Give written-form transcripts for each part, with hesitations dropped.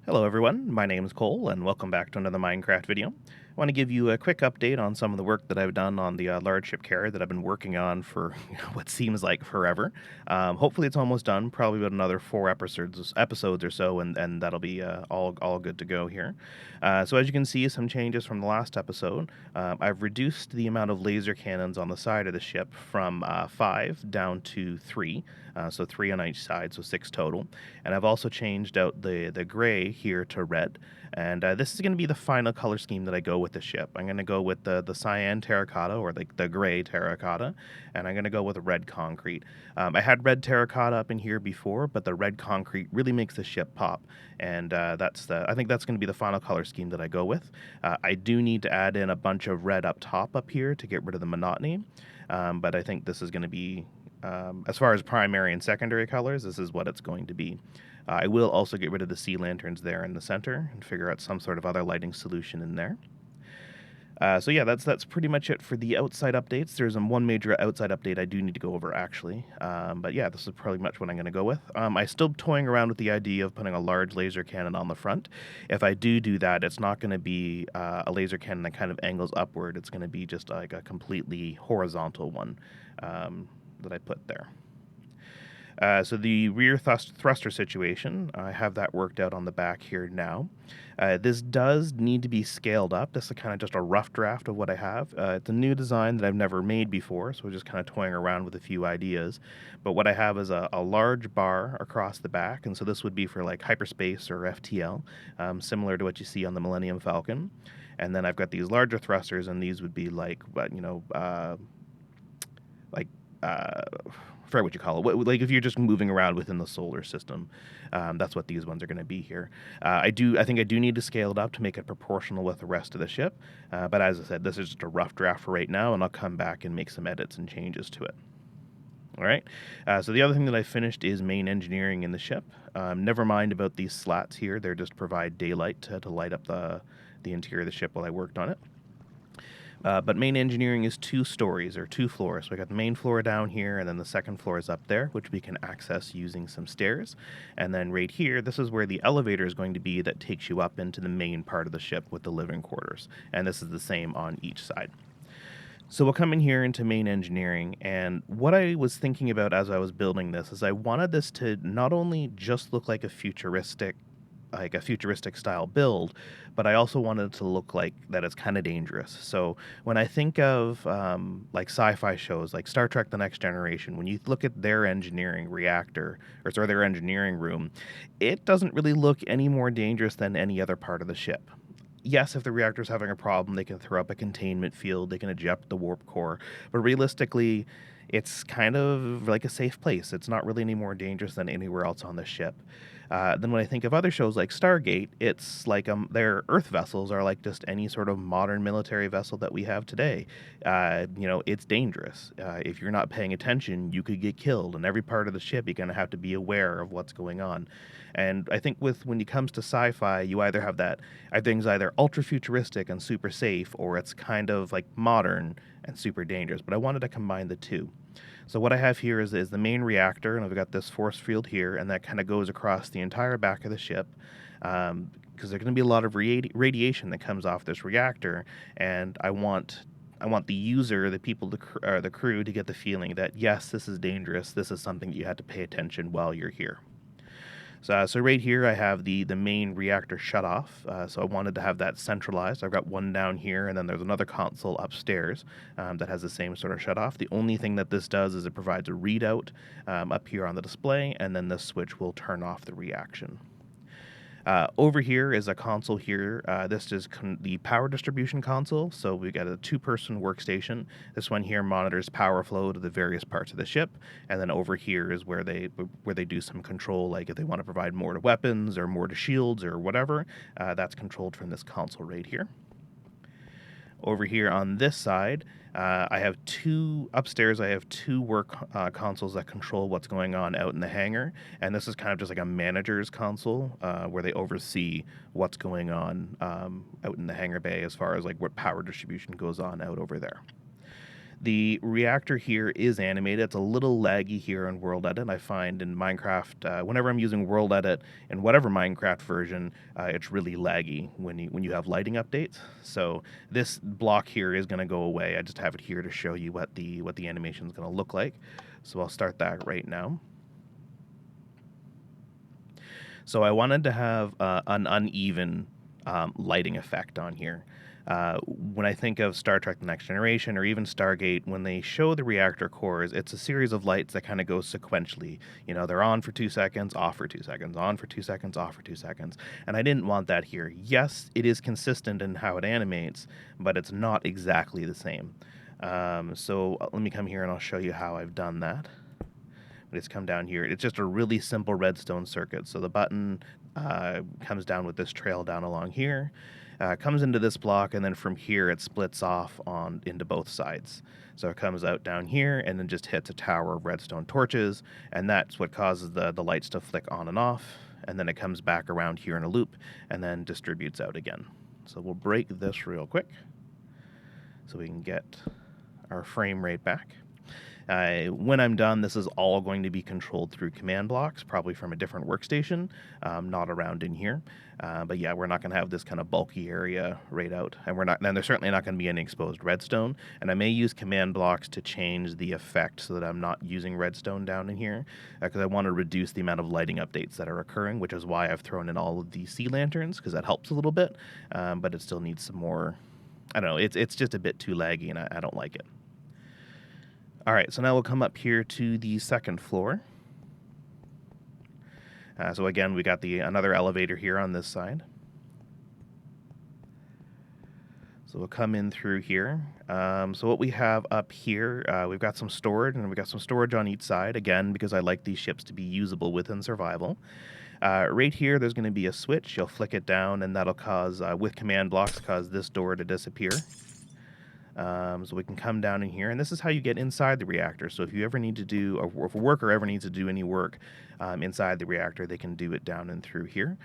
Hello everyone, my name is Cole and welcome back to another Minecraft video. I want to give you a quick update on some of the work that I've done on the large ship carrier that I've been working on for what seems like forever. Hopefully it's almost done, probably about another four episodes or so, and that'll be all good to go here. So as you can see, some changes from the last episode. I've reduced the amount of laser cannons on the side of the ship from 5 down to 3, so 3 on each side, so 6 total. And I've also changed out the gray here to red. And this is going to be the final color scheme that I go with the ship. I'm going to go with the cyan terracotta, or the gray terracotta, and I'm going to go with red concrete. I had red terracotta up in here before, but the red concrete really makes the ship pop, and I think that's going to be the final color scheme that I go with. I do need to add in a bunch of red up top up here to get rid of the monotony, but I think this is going to be, as far as primary and secondary colors, this is what it's going to be. I will also get rid of the sea lanterns there in the center and figure out some sort of other lighting solution in there. So yeah, that's pretty much it for the outside updates. There's one major outside update I do need to go over actually, but yeah, this is pretty much what I'm going to go with. I'm still toying around with the idea of putting a large laser cannon on the front. If I do that, it's not going to be a laser cannon that kind of angles upward. It's going to be just like a completely horizontal one that I put there. So the rear thruster situation, I have that worked out on the back here now. This does need to be scaled up. This is kind of just a rough draft of what I have. It's a new design that I've never made before, so we're just kind of toying around with a few ideas. But what I have is a large bar across the back, and so this would be for like hyperspace or FTL, similar to what you see on the Millennium Falcon. And then I've got these larger thrusters, and these would be like, like I forget what you call it. Like if you're just moving around within the solar system, that's what these ones are going to be here. I think I do need to scale it up to make it proportional with the rest of the ship. But as I said, this is just a rough draft for right now, and I'll come back and make some edits and changes to it. All right. So the other thing that I finished is main engineering in the ship. Never mind about these slats here; they just provide daylight to light up the interior of the ship while I worked on it. But main engineering is 2 stories or 2 floors. So we got the main floor down here, and then the second floor is up there, which we can access using some stairs. And then right here, this is where the elevator is going to be that takes you up into the main part of the ship with the living quarters. And this is the same on each side. So we'll come in here into main engineering, and what I was thinking about as I was building this is I wanted this to not only just look like a futuristic style build, but I also wanted it to look like that it's kind of dangerous. So when I think of like sci-fi shows like Star Trek: The Next Generation, when you look at their engineering reactor, or sorry, their engineering room, it doesn't really look any more dangerous than any other part of the ship. Yes, if the reactor's having a problem, they can throw up a containment field, they can eject the warp core, but realistically, it's kind of like a safe place. It's not really any more dangerous than anywhere else on the ship. Then when I think of other shows like Stargate, it's like their Earth vessels are like just any sort of modern military vessel that we have today. It's dangerous. If you're not paying attention, you could get killed. And every part of the ship, you're going to have to be aware of what's going on. And I think when it comes to sci-fi, you either have that, everything's either ultra futuristic and super safe, or it's kind of like modern and super dangerous. But I wanted to combine the two. So what I have here is the main reactor, and I've got this force field here, and that kind of goes across the entire back of the ship, because there's going to be a lot of radiation that comes off this reactor, and I want the user, the people, the crew, to get the feeling that yes, this is dangerous. This is something that you have to pay attention while you're here. So right here I have the main reactor shut off. So I wanted to have that centralized. I've got one down here, and then there's another console upstairs that has the same sort of shut off. The only thing that this does is it provides a readout up here on the display, and then this switch will turn off the reaction. Over here is a console here. This is the power distribution console. So we got a 2-person workstation. This one here monitors power flow to the various parts of the ship. And then over here is where they do some control, like if they want to provide more to weapons or more to shields or whatever, that's controlled from this console right here. Over here on this side, I have upstairs I have 2 work consoles that control what's going on out in the hangar, and this is kind of just like a manager's console where they oversee what's going on out in the hangar bay as far as like what power distribution goes on out over there. The reactor here is animated. It's a little laggy here in World Edit. I find in Minecraft, whenever I'm using World Edit in whatever Minecraft version, it's really laggy when you have lighting updates. So this block here is going to go away. I just have it here to show you what the animation is going to look like. So I'll start that right now. So I wanted to have an uneven lighting effect on here. When I think of Star Trek The Next Generation or even Stargate, when they show the reactor cores, it's a series of lights that kind of goes sequentially. You know, they're on for 2 seconds, off for 2 seconds, on for 2 seconds, off for 2 seconds. And I didn't want that here. Yes, it is consistent in how it animates, but it's not exactly the same. So let me come here and I'll show you how I've done that. Let's come down here. It's just a really simple redstone circuit. So the button comes down with this trail down along here, comes into this block, and then from here it splits off into both sides. So it comes out down here and then just hits a tower of redstone torches, and that's what causes the lights to flick on and off, and then it comes back around here in a loop and then distributes out again. So we'll break this real quick so we can get our frame rate back. When I'm done, this is all going to be controlled through command blocks, probably from a different workstation, not around in here. But yeah, we're not going to have this kind of bulky area right out, and there's certainly not going to be any exposed redstone. And I may use command blocks to change the effect so that I'm not using redstone down in here, because I want to reduce the amount of lighting updates that are occurring, which is why I've thrown in all of these sea lanterns, because that helps a little bit, but it still needs some more. I don't know. It's just a bit too laggy, and I don't like it. All right, so now we'll come up here to the second floor. So again, we got another elevator here on this side. So we'll come in through here. So what we have up here, we've got some storage, and we've got some storage on each side, again, because I like these ships to be usable within survival. Right here, there's going to be a switch. You'll flick it down, and that'll cause, with command blocks, cause this door to disappear. So we can come down in here, and this is how you get inside the reactor. So if you ever need to do, or if a worker ever needs to do any work inside the reactor, they can do it down and through here.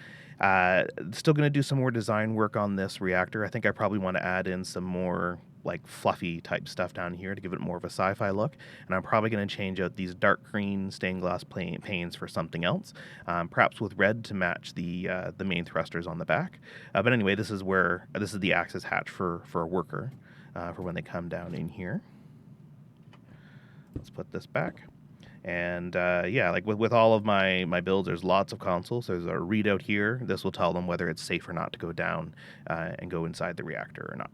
Still going to do some more design work on this reactor. I think I probably want to add in some more like fluffy type stuff down here to give it more of a sci-fi look. And I'm probably going to change out these dark green stained glass panes for something else, perhaps with red to match the main thrusters on the back. But anyway, this is the access hatch for a worker. For when they come down in here. Let's put this back. And yeah, like with all of my builds, there's lots of consoles. There's a readout here. This will tell them whether it's safe or not to go down and go inside the reactor or not.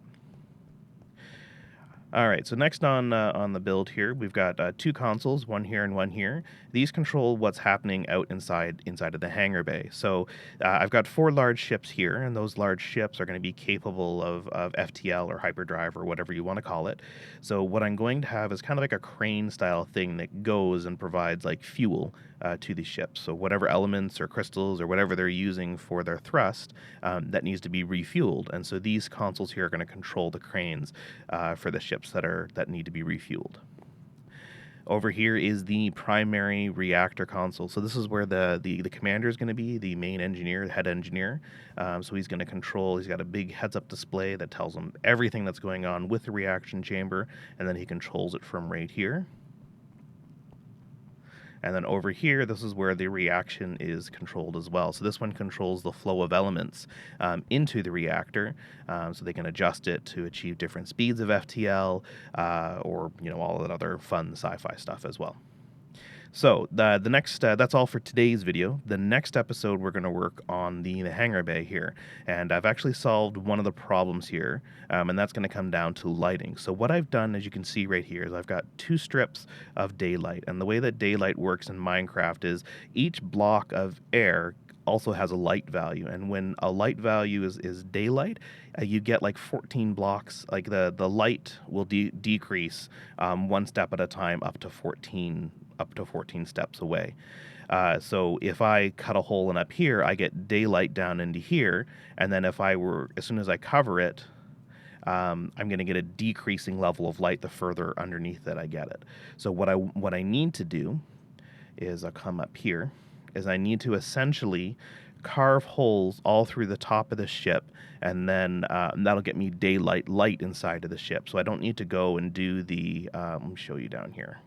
All right, so next on the build here, we've got 2 consoles, one here and one here. These control what's happening out inside of the hangar bay. So I've got 4 large ships here, and those large ships are going to be capable of FTL or hyperdrive or whatever you want to call it. So what I'm going to have is kind of like a crane-style thing that goes and provides like fuel to these ships. So whatever elements or crystals or whatever they're using for their thrust, that needs to be refueled. And so these consoles here are going to control the cranes for the ships that need to be refueled. Over here is the primary reactor console. So this is where the commander is going to be, the main engineer, the head engineer. So he's going to control, he's got a big heads-up display that tells him everything that's going on with the reaction chamber, and then he controls it from right here. And then over here, this is where the reaction is controlled as well. So this one controls the flow of elements into the reactor, so they can adjust it to achieve different speeds of FTL, or all that other fun sci-fi stuff as well. So the next, that's all for today's video. The next episode, we're going to work on the hangar bay here. And I've actually solved one of the problems here, and that's going to come down to lighting. So what I've done, as you can see right here, is I've got 2 strips of daylight. And the way that daylight works in Minecraft is each block of air also has a light value, and when a light value is daylight, you get like 14 blocks. Like the light will decrease 1 step at a time up to 14 steps away. So if I cut a hole in up here, I get daylight down into here, and then as soon as I cover it, I'm going to get a decreasing level of light the further underneath that I get it. So what I need to do is I'll come up here, is I need to essentially carve holes all through the top of the ship, and then that'll get me daylight light inside of the ship. So I don't need to go and do the, let me show you down here.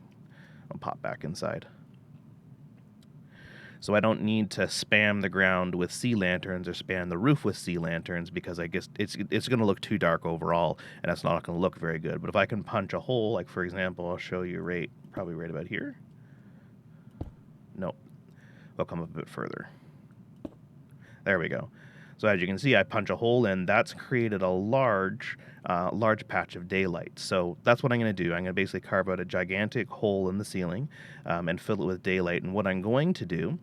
I'll pop back inside. So I don't need to spam the ground with sea lanterns or spam the roof with sea lanterns, because I guess it's going to look too dark overall, and that's not going to look very good. But if I can punch a hole, like for example, I'll show you probably right about here. Nope, I'll come up a bit further. There we go. So as you can see, I punch a hole in. That's created a large patch of daylight. So that's what I'm going to do. I'm going to basically carve out a gigantic hole in the ceiling and fill it with daylight. And what I'm going to do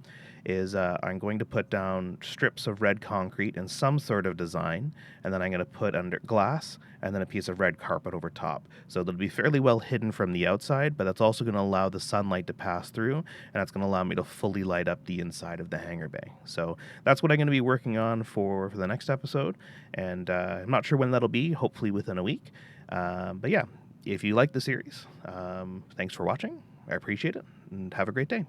is I'm going to put down strips of red concrete in some sort of design, and then I'm going to put under glass and then a piece of red carpet over top. So it'll be fairly well hidden from the outside, but that's also going to allow the sunlight to pass through, and that's going to allow me to fully light up the inside of the hangar bay. So that's what I'm going to be working on for the next episode, and I'm not sure when that'll be, hopefully within a week. But yeah, if you like the series, thanks for watching. I appreciate it, and have a great day.